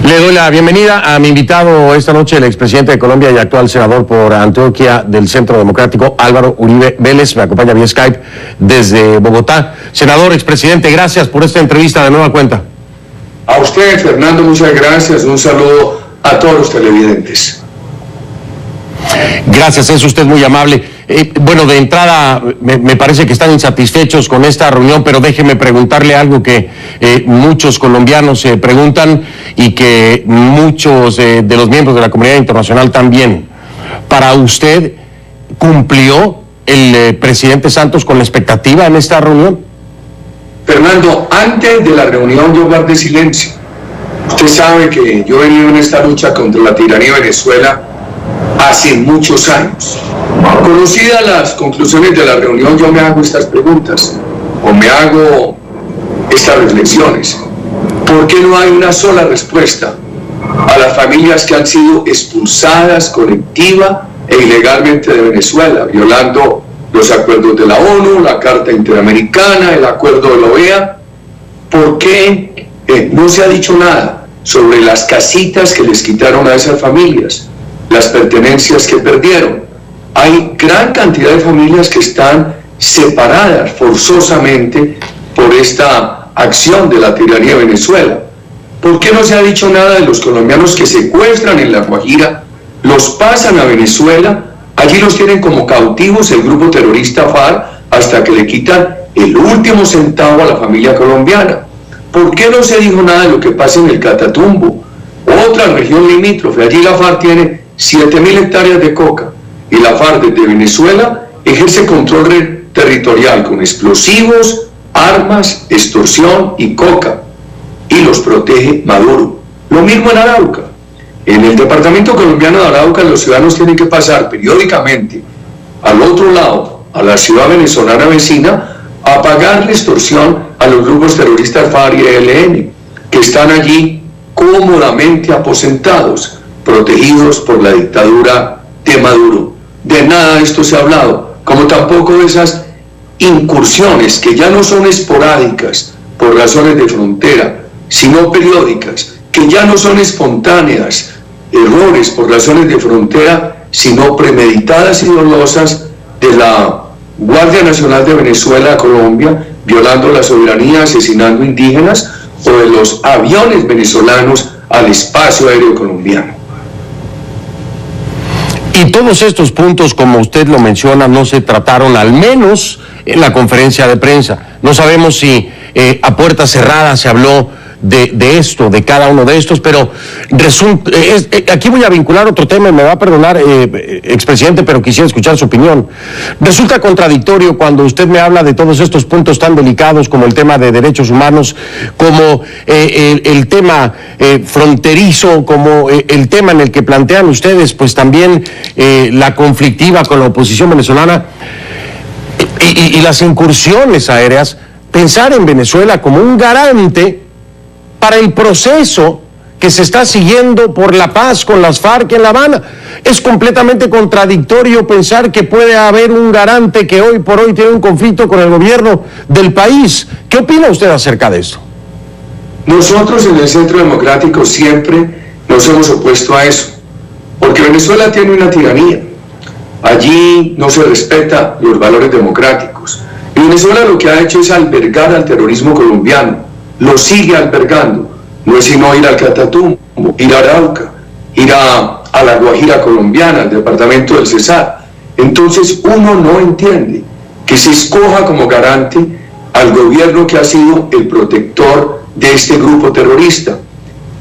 Le doy la bienvenida a mi invitado esta noche, el expresidente de Colombia y actual senador por Antioquia del Centro Democrático, Álvaro Uribe Vélez. Me acompaña vía Skype desde Bogotá. Senador, expresidente, gracias por esta entrevista de nueva cuenta. A usted, Fernando, muchas gracias. Un saludo a todos los televidentes. Gracias, es usted muy amable. Bueno, de entrada me parece que están insatisfechos con esta reunión, pero déjeme preguntarle algo que muchos colombianos se preguntan y que muchos de los miembros de la comunidad internacional también. Para usted, ¿cumplió el presidente Santos con la expectativa en esta reunión? Fernando, antes de la reunión yo guardé silencio. Usted sabe que yo he venido en esta lucha contra la tiranía de Venezuela hace muchos años. Conocidas las conclusiones de la reunión, yo me hago estas preguntas o me hago estas reflexiones. ¿Por qué no hay una sola respuesta a las familias que han sido expulsadas colectiva e ilegalmente de Venezuela, violando los acuerdos de la ONU, la Carta Interamericana, el acuerdo de la OEA? ¿Por qué no se ha dicho nada sobre las casitas que les quitaron a esas familias, las pertenencias que perdieron? Hay gran cantidad de familias que están separadas forzosamente por esta acción de la tiranía de Venezuela. ¿Por qué no se ha dicho nada de los colombianos que secuestran en La Guajira, los pasan a Venezuela, allí los tienen como cautivos el grupo terrorista FARC hasta que le quitan el último centavo a la familia colombiana? ¿Por qué no se dijo nada de lo que pasa en el Catatumbo, otra región limítrofe? Allí la FARC tiene 7.000 hectáreas de coca y la FARC desde Venezuela ejerce control territorial con explosivos, armas, extorsión y coca, y los protege Maduro. Lo mismo en Arauca. En el departamento colombiano de Arauca los ciudadanos tienen que pasar periódicamente al otro lado, a la ciudad venezolana vecina, a pagarle extorsión a los grupos terroristas FARC y ELN, que están allí cómodamente aposentados, protegidos por la dictadura de Maduro. De nada de esto se ha hablado, como tampoco de esas incursiones que ya no son esporádicas por razones de frontera, sino periódicas, que ya no son espontáneas, errores por razones de frontera, sino premeditadas y dolosas de la Guardia Nacional de Venezuela a Colombia, violando la soberanía, asesinando indígenas, o de los aviones venezolanos al espacio aéreo colombiano. Y todos estos puntos, como usted lo menciona, no se trataron, al menos en la conferencia de prensa. No sabemos si a puertas cerradas se habló de esto, de cada uno de estos, pero aquí voy a vincular otro tema, y me va a perdonar, expresidente, pero quisiera escuchar su opinión. Resulta contradictorio cuando usted me habla de todos estos puntos tan delicados como el tema de derechos humanos, como el tema fronterizo, como el tema en el que plantean ustedes, pues también la conflictiva con la oposición venezolana y las incursiones aéreas, pensar en Venezuela como un garante para el proceso que se está siguiendo por la paz con las FARC en La Habana. Es completamente contradictorio pensar que puede haber un garante que hoy por hoy tiene un conflicto con el gobierno del país. ¿Qué opina usted acerca de esto? Nosotros en el Centro Democrático siempre nos hemos opuesto a eso, porque Venezuela tiene una tiranía. Allí no se respetan los valores democráticos. Y Venezuela lo que ha hecho es albergar al terrorismo colombiano. Lo sigue albergando. No es sino ir al Catatumbo, ir a Arauca, ir a la Guajira colombiana, al departamento del Cesar. Entonces uno no entiende que se escoja como garante al gobierno que ha sido el protector de este grupo terrorista.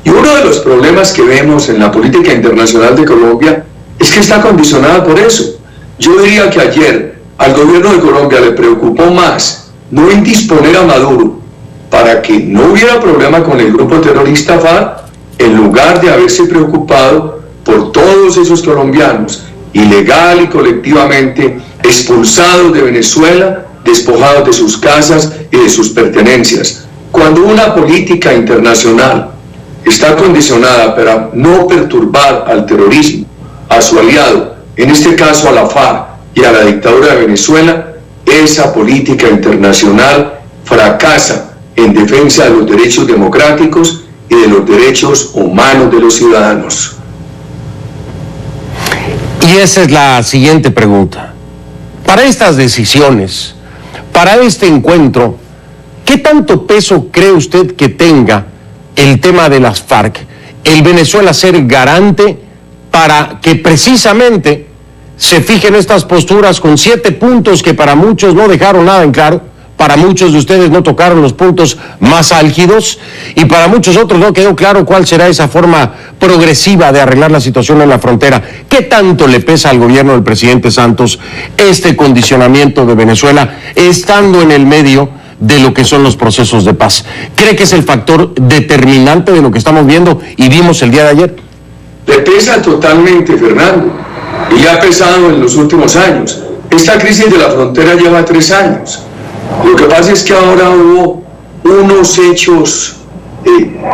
Y uno de los problemas que vemos en la política internacional de Colombia es que está condicionada por eso. Yo diría que ayer al gobierno de Colombia le preocupó más no indisponer a Maduro para que no hubiera problema con el grupo terrorista FARC, en lugar de haberse preocupado por todos esos colombianos, ilegal y colectivamente expulsados de Venezuela, despojados de sus casas y de sus pertenencias. Cuando una política internacional está condicionada para no perturbar al terrorismo, a su aliado, en este caso a la FARC y a la dictadura de Venezuela, esa política internacional fracasa en defensa de los derechos democráticos y de los derechos humanos de los ciudadanos. Y esa es la siguiente pregunta. Para estas decisiones, para este encuentro, ¿qué tanto peso cree usted que tenga el tema de las FARC, el Venezuela ser garante para que precisamente se fijen estas posturas con 7 puntos que para muchos no dejaron nada en claro, para muchos de ustedes no tocaron los puntos más álgidos y para muchos otros no quedó claro cuál será esa forma progresiva de arreglar la situación en la frontera? ¿Qué tanto le pesa al gobierno del presidente Santos este condicionamiento de Venezuela estando en el medio de lo que son los procesos de paz? ¿Cree que es el factor determinante de lo que estamos viendo y vimos el día de ayer? Le pesa totalmente, Fernando, y ha pesado en los últimos años. Esta crisis de la frontera lleva 3 años. Lo que pasa es que ahora hubo unos hechos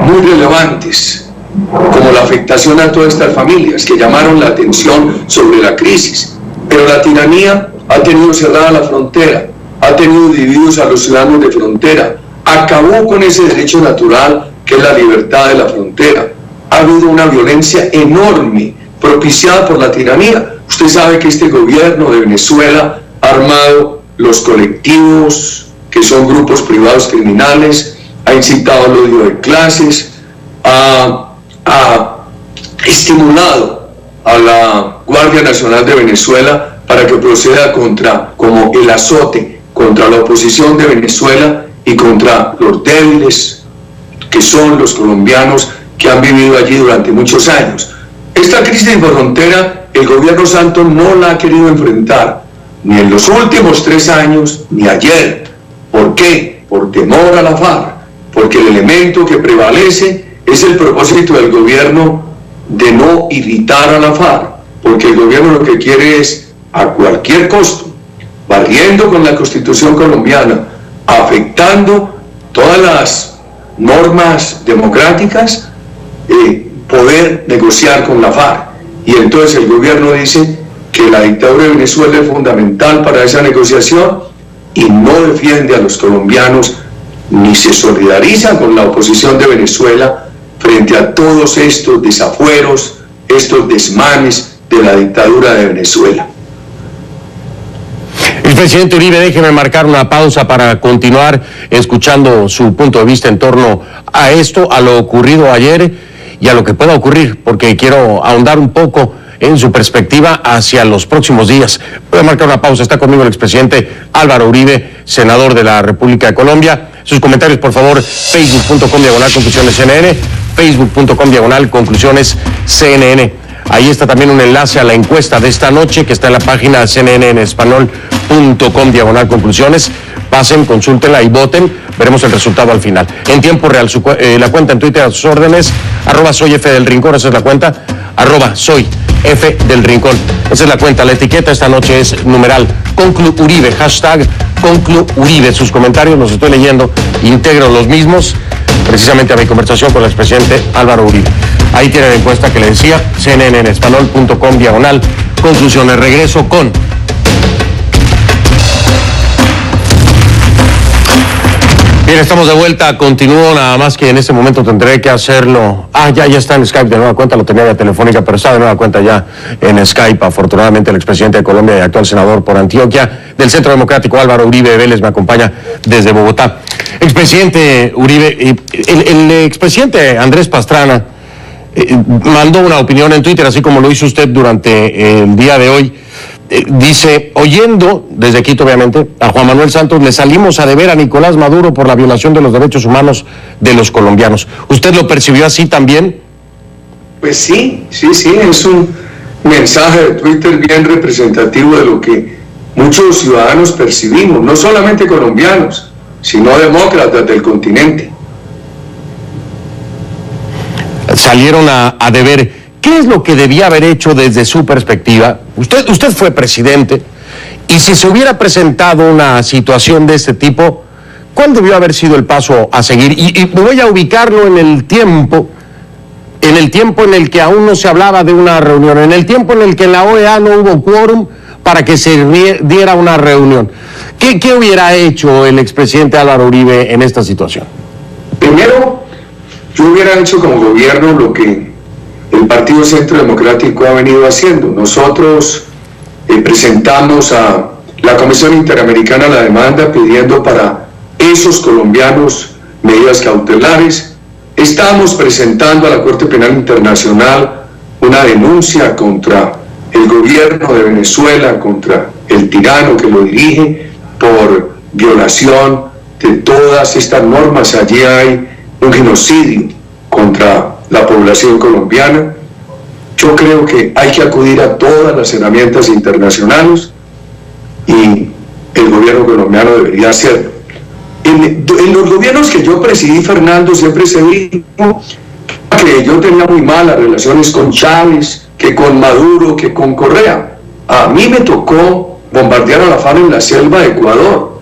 muy relevantes, como la afectación a todas estas familias, que llamaron la atención sobre la crisis. Pero la tiranía ha tenido cerrada la frontera, ha tenido divididos a los ciudadanos de frontera, acabó con ese derecho natural que es la libertad de la frontera. Ha habido una violencia enorme propiciada por la tiranía. Usted sabe que este gobierno de Venezuela ha armado los colectivos, que son grupos privados criminales, ha incitado al odio de clases, ha estimulado a la Guardia Nacional de Venezuela para que proceda como el azote contra la oposición de Venezuela y contra los débiles, que son los colombianos que han vivido allí durante muchos años. Esta crisis de frontera, el gobierno Santos no la ha querido enfrentar, ni en los últimos 3 años, ni ayer. ¿Por qué? Por temor a la FARC, porque el elemento que prevalece es el propósito del gobierno de no irritar a la FARC, porque el gobierno lo que quiere es, a cualquier costo, barriendo con la Constitución colombiana, afectando todas las normas democráticas, poder negociar con la FARC. Y entonces el gobierno dice que la dictadura de Venezuela es fundamental para esa negociación y no defiende a los colombianos ni se solidariza con la oposición de Venezuela frente a todos estos desafueros, estos desmanes de la dictadura de Venezuela. El presidente Uribe, déjeme marcar una pausa para continuar escuchando su punto de vista en torno a esto, a lo ocurrido ayer y a lo que pueda ocurrir, porque quiero ahondar un poco en su perspectiva hacia los próximos días. Voy a marcar una pausa. Está conmigo el expresidente Álvaro Uribe, senador de la República de Colombia. Sus comentarios, por favor, facebook.com/conclusiones CNN, facebook.com/conclusiones CNN. Ahí está también un enlace a la encuesta de esta noche que está en la página cnnenespanol.com/conclusiones. Pasen, consúltenla y voten. Veremos el resultado al final. En tiempo real, la cuenta en Twitter a sus órdenes, @soyfdelrincón, esa es la cuenta, @soyfdelrincón. Esa es la cuenta. La etiqueta esta noche es numeral #ConcluUribe, #ConcluUribe. Sus comentarios los estoy leyendo, integro los mismos, precisamente a mi conversación con el expresidente Álvaro Uribe. Ahí tiene la encuesta que le decía, cnnenespanol.com/conclusiones. Regreso con... Bien, estamos de vuelta, continúo, nada más que en este momento tendré que hacerlo. Ya está en Skype de nueva cuenta, lo tenía ya telefónica, pero está de nueva cuenta ya en Skype. Afortunadamente el expresidente de Colombia y actual senador por Antioquia del Centro Democrático, Álvaro Uribe Vélez, me acompaña desde Bogotá. Expresidente Uribe, el expresidente Andrés Pastrana mandó una opinión en Twitter, así como lo hizo usted durante el día de hoy. Dice, oyendo, desde Quito obviamente, a Juan Manuel Santos, le salimos a deber a Nicolás Maduro por la violación de los derechos humanos de los colombianos. ¿Usted lo percibió así también? Pues sí, es un mensaje de Twitter bien representativo de lo que muchos ciudadanos percibimos, no solamente colombianos, sino demócratas del continente. Salieron a deber. ¿Qué es lo que debía haber hecho desde su perspectiva? Usted fue presidente, y si se hubiera presentado una situación de este tipo, ¿cuál debió haber sido el paso a seguir? Y voy a ubicarlo en el tiempo en el que aún no se hablaba de una reunión, en el tiempo en el que en la OEA no hubo quórum para que se diera una reunión. ¿Qué hubiera hecho el expresidente Álvaro Uribe en esta situación? Primero, yo hubiera hecho como gobierno lo que el Partido Centro Democrático ha venido haciendo. Nosotros presentamos a la Comisión Interamericana la demanda pidiendo para esos colombianos medidas cautelares. Estamos presentando a la Corte Penal Internacional una denuncia contra el gobierno de Venezuela, contra el tirano que lo dirige, por violación de todas estas normas. Allí hay un genocidio contra la población colombiana. Yo creo que hay que acudir a todas las herramientas internacionales y el gobierno colombiano debería hacerlo. En los gobiernos que yo presidí, Fernando, siempre se dijo que yo tenía muy malas relaciones con Chávez, que con Maduro, que con Correa. A mí me tocó bombardear a la FARC en la selva de Ecuador,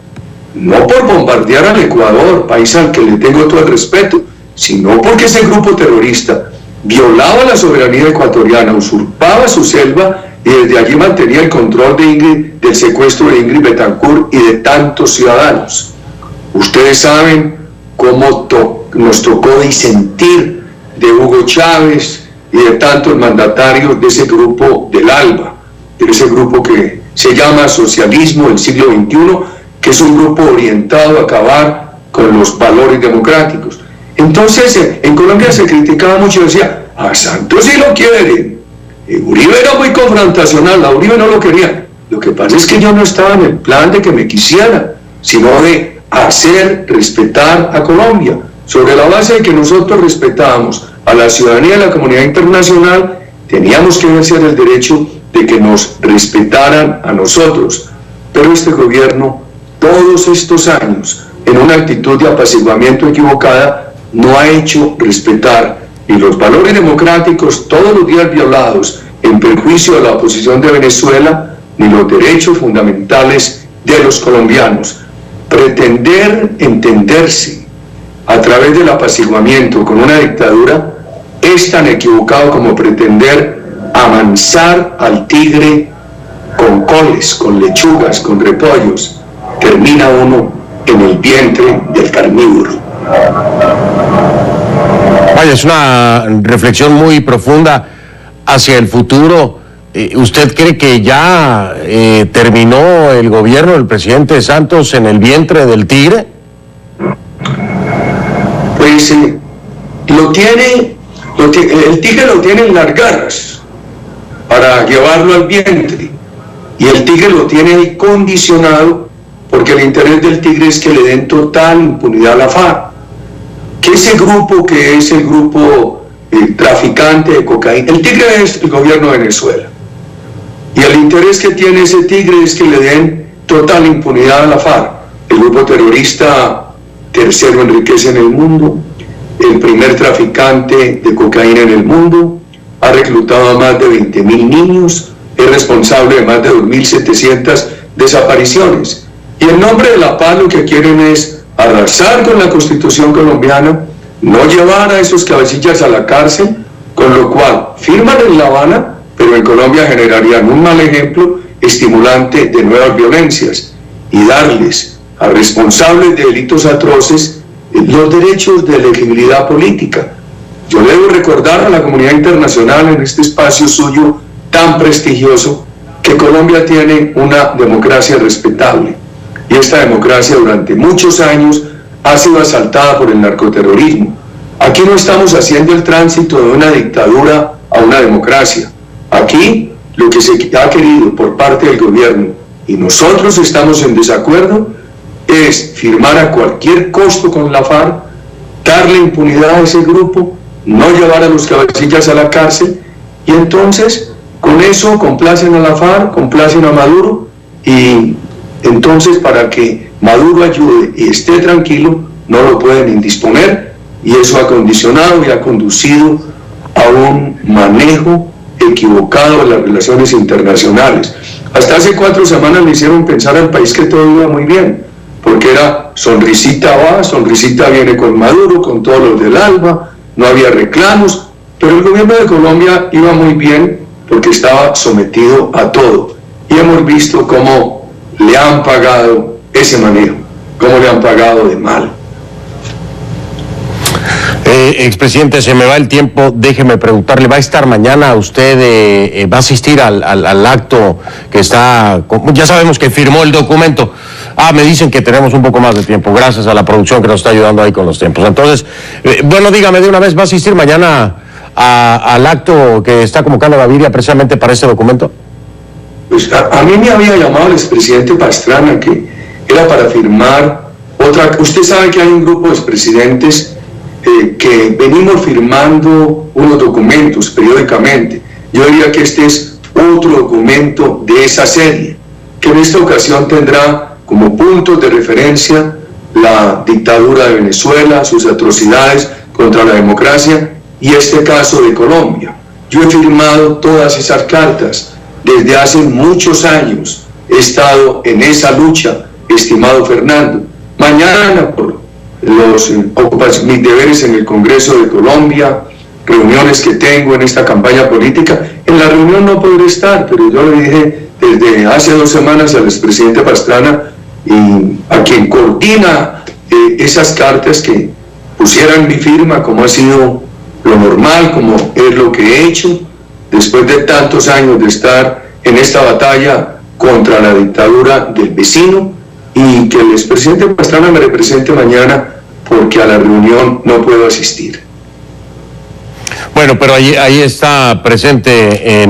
no por bombardear al Ecuador, país al que le tengo todo el respeto, sino porque ese grupo terrorista violaba la soberanía ecuatoriana, usurpaba su selva y desde allí mantenía el control del secuestro de Ingrid Betancourt y de tantos ciudadanos. Ustedes saben cómo nos tocó disentir de Hugo Chávez y de tantos mandatarios de ese grupo del ALBA, de ese grupo que se llama Socialismo del Siglo XXI, que es un grupo orientado a acabar con los valores democráticos. Entonces, en Colombia se criticaba mucho y decía, a Santos sí lo quieren. Uribe era muy confrontacional, a Uribe no lo quería. Lo que pasa es que yo no estaba en el plan de que me quisieran, sino de hacer respetar a Colombia, sobre la base de que nosotros respetábamos a la ciudadanía y a la comunidad internacional. Teníamos que ejercer el derecho de que nos respetaran a nosotros. Pero este gobierno, todos estos años, en una actitud de apaciguamiento equivocada, no ha hecho respetar ni los valores democráticos, todos los días violados en perjuicio de la oposición de Venezuela, ni los derechos fundamentales de los colombianos. Pretender entenderse a través del apaciguamiento con una dictadura es tan equivocado como pretender amansar al tigre con coles, con lechugas, con repollos. Termina uno en el vientre del carnívoro. Vaya, es una reflexión muy profunda hacia el futuro. ¿Usted cree que ya terminó el gobierno del presidente Santos en el vientre del tigre? Pues el tigre lo tiene en las garras para llevarlo al vientre, y el tigre lo tiene ahí condicionado porque el interés del tigre es que le den total impunidad a la FARC, que ese grupo que es el grupo traficante de cocaína. El tigre es el gobierno de Venezuela, y el interés que tiene ese tigre es que le den total impunidad a la FARC, el grupo terrorista tercero en riqueza en el mundo, el primer traficante de cocaína en el mundo, ha reclutado a más de 20.000 niños, es responsable de más de 2.700 desapariciones. Y en nombre de la paz lo que quieren es arrasar con la Constitución colombiana, no llevar a esos cabecillas a la cárcel, con lo cual firman en La Habana, pero en Colombia generarían un mal ejemplo estimulante de nuevas violencias, y darles a responsables de delitos atroces los derechos de elegibilidad política. Yo debo recordar a la comunidad internacional en este espacio suyo tan prestigioso que Colombia tiene una democracia respetable, y esta democracia durante muchos años ha sido asaltada por el narcoterrorismo. Aquí no estamos haciendo el tránsito de una dictadura a una democracia. Aquí lo que se ha querido por parte del gobierno, y nosotros estamos en desacuerdo, es firmar a cualquier costo con la FARC, darle impunidad a ese grupo, no llevar a los cabecillas a la cárcel, y entonces con eso complacen a la FARC, complacen a Maduro, y entonces para que Maduro ayude y esté tranquilo, no lo pueden indisponer, y eso ha condicionado y ha conducido a un manejo equivocado de las relaciones internacionales. Hasta hace 4 semanas le hicieron pensar al país que todo iba muy bien, porque era sonrisita va, sonrisita viene con Maduro, con todos los del ALBA, no había reclamos, pero el gobierno de Colombia iba muy bien porque estaba sometido a todo, y hemos visto cómo le han pagado ese manejo, cómo le han pagado de mal. Expresidente, se me va el tiempo, déjeme preguntarle, ¿va a estar mañana usted, va a asistir al acto que está, ya sabemos que firmó el documento? Me dicen que tenemos un poco más de tiempo, gracias a la producción que nos está ayudando ahí con los tiempos. Entonces, bueno, dígame de una vez, ¿va a asistir mañana al acto que está convocando Gaviria precisamente para este documento? Pues a mí me había llamado el expresidente Pastrana, que era para firmar otra. Usted sabe que hay un grupo de expresidentes que venimos firmando unos documentos periódicamente. Yo diría que este es otro documento de esa serie, que en esta ocasión tendrá como puntos de referencia la dictadura de Venezuela, sus atrocidades contra la democracia y este caso de Colombia. Yo he firmado todas esas cartas desde hace muchos años. He estado en esa lucha, estimado Fernando. Mañana, por mis deberes en el Congreso de Colombia, reuniones que tengo en esta campaña política, en la reunión no podré estar, pero yo le dije desde hace 2 semanas al expresidente Pastrana, y a quien coordina esas cartas, que pusieran mi firma, como ha sido lo normal, como es lo que he hecho después de tantos años de estar en esta batalla contra la dictadura del vecino, y que el expresidente Pastrana me represente mañana, porque a la reunión no puedo asistir. Bueno, pero ahí está presente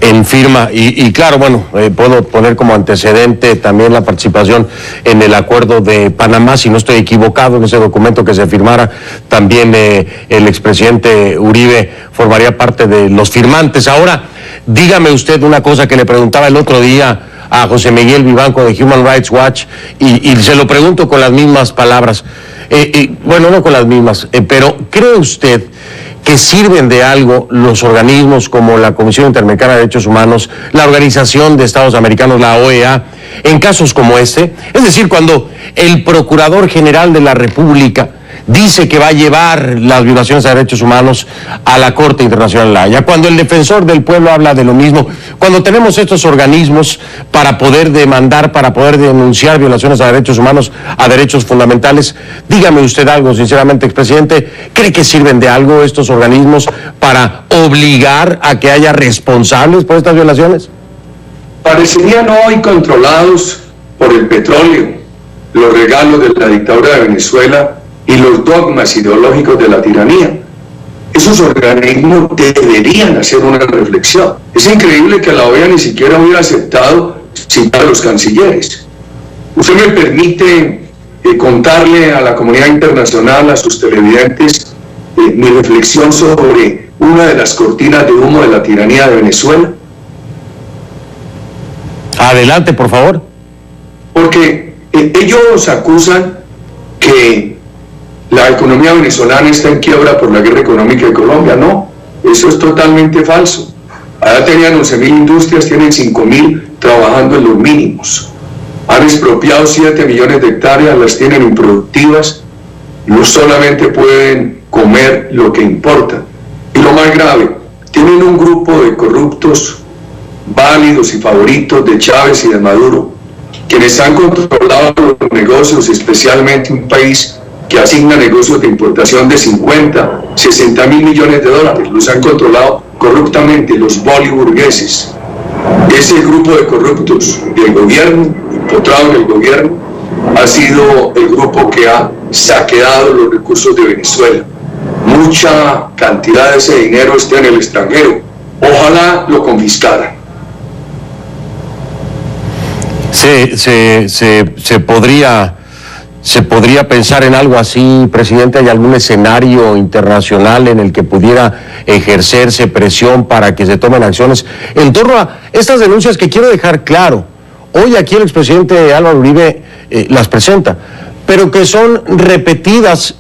en firma y claro, bueno, puedo poner como antecedente también la participación en el acuerdo de Panamá, si no estoy equivocado, en ese documento que se firmara, también el expresidente Uribe formaría parte de los firmantes. Ahora, dígame usted una cosa que le preguntaba el otro día a José Miguel Vivanco de Human Rights Watch, y se lo pregunto con las mismas palabras. Bueno, no con las mismas, pero ¿cree usted que sirven de algo los organismos como la Comisión Interamericana de Derechos Humanos, la Organización de Estados Americanos, la OEA, en casos como este? Es decir, cuando el Procurador General de la República dice que va a llevar las violaciones a derechos humanos a la Corte Internacional de la Haya, cuando el Defensor del Pueblo habla de lo mismo, cuando tenemos estos organismos para poder demandar, para poder denunciar violaciones a derechos humanos, a derechos fundamentales, dígame usted algo, sinceramente, expresidente, ¿cree que sirven de algo estos organismos para obligar a que haya responsables por estas violaciones? Parecerían hoy controlados por el petróleo, los regalos de la dictadura de Venezuela y los dogmas ideológicos de la tiranía. Esos organismos deberían hacer una reflexión. Es increíble que la OEA ni siquiera hubiera aceptado citar a los cancilleres. Usted me permite contarle a la comunidad internacional, a sus televidentes, mi reflexión sobre una de las cortinas de humo de la tiranía de Venezuela. Adelante, por favor. Porque ellos acusan que la economía venezolana está en quiebra por la guerra económica de Colombia. No, eso es totalmente falso. Allá tenían 11.000 industrias, tienen 5.000 trabajando en los mínimos. Han expropiado 7 millones de hectáreas, las tienen improductivas, no solamente pueden comer lo que importa. Y lo más grave, tienen un grupo de corruptos válidos y favoritos de Chávez y de Maduro, quienes han controlado los negocios, especialmente un país que asigna negocios de importación de 50, 60 mil millones de dólares. Los han controlado corruptamente los boliburgueses. Ese grupo de corruptos del gobierno, empotrado en el gobierno, ha sido el grupo que ha saqueado los recursos de Venezuela. Mucha cantidad de ese dinero está en el extranjero. Ojalá lo confiscaran. ¿Se podría pensar en algo así, presidente? ¿Hay algún escenario internacional en el que pudiera ejercerse presión para que se tomen acciones en torno a estas denuncias que quiero dejar claro? Hoy aquí el expresidente Álvaro Uribe las presenta, pero que son repetidas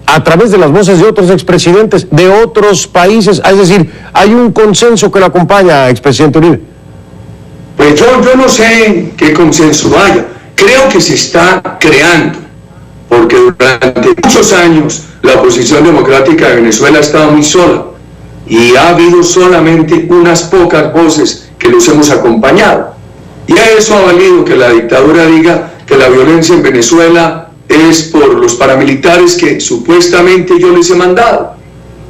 a través de las voces de otros expresidentes de otros países. Es decir, hay un consenso que lo acompaña, expresidente Uribe. Pues yo no sé qué consenso haya. Creo que se está creando, porque durante muchos años la oposición democrática de Venezuela ha estado muy sola y ha habido solamente unas pocas voces que los hemos acompañado. Y a eso ha valido que la dictadura diga que la violencia en Venezuela es por los paramilitares que supuestamente yo les he mandado,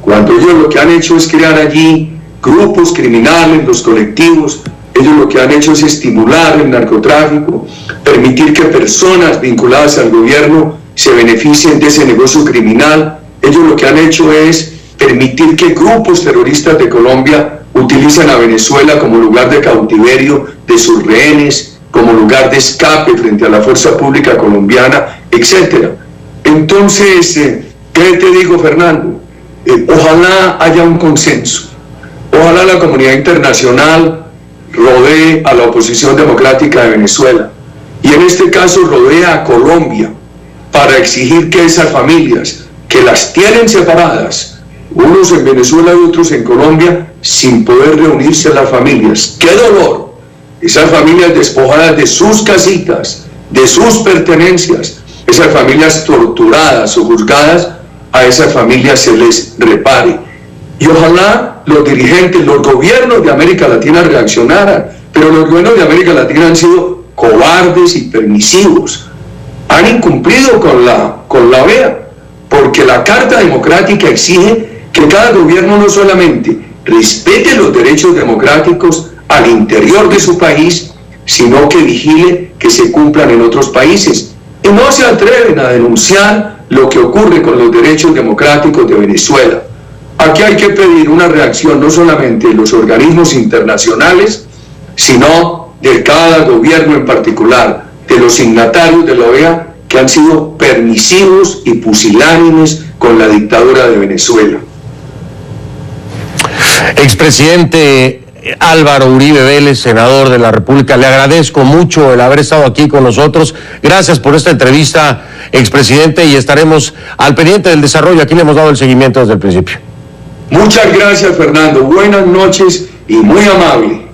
cuando ellos lo que han hecho es crear allí grupos criminales, los colectivos. Ellos lo que han hecho es estimular el narcotráfico, permitir que personas vinculadas al gobierno se beneficien de ese negocio criminal. Ellos lo que han hecho es permitir que grupos terroristas de Colombia utilicen a Venezuela como lugar de cautiverio de sus rehenes, como lugar de escape frente a la fuerza pública colombiana, etc. Entonces, ¿qué te digo, Fernando? Ojalá haya un consenso. Ojalá la comunidad internacional rodee a la oposición democrática de Venezuela y en este caso rodea a Colombia para exigir que esas familias que las tienen separadas, unos en Venezuela y otros en Colombia, sin poder reunirse las familias. ¡Qué dolor! Esas familias despojadas de sus casitas, de sus pertenencias, esas familias torturadas o juzgadas, a esas familias se les repare. Y ojalá los dirigentes, los gobiernos de América Latina reaccionaran, pero los gobiernos de América Latina han sido cobardes y permisivos. Han incumplido con la OEA, porque la Carta Democrática exige que cada gobierno no solamente respete los derechos democráticos al interior de su país, sino que vigile que se cumplan en otros países. Y no se atreven a denunciar lo que ocurre con los derechos democráticos de Venezuela. Aquí hay que pedir una reacción no solamente de los organismos internacionales, sino de cada gobierno en particular, de los signatarios de la OEA que han sido permisivos y pusilánimes con la dictadura de Venezuela. Expresidente Álvaro Uribe Vélez, senador de la República, le agradezco mucho el haber estado aquí con nosotros. Gracias por esta entrevista, expresidente, y estaremos al pendiente del desarrollo. Aquí le hemos dado el seguimiento desde el principio. Muchas gracias, Fernando. Buenas noches y muy amable.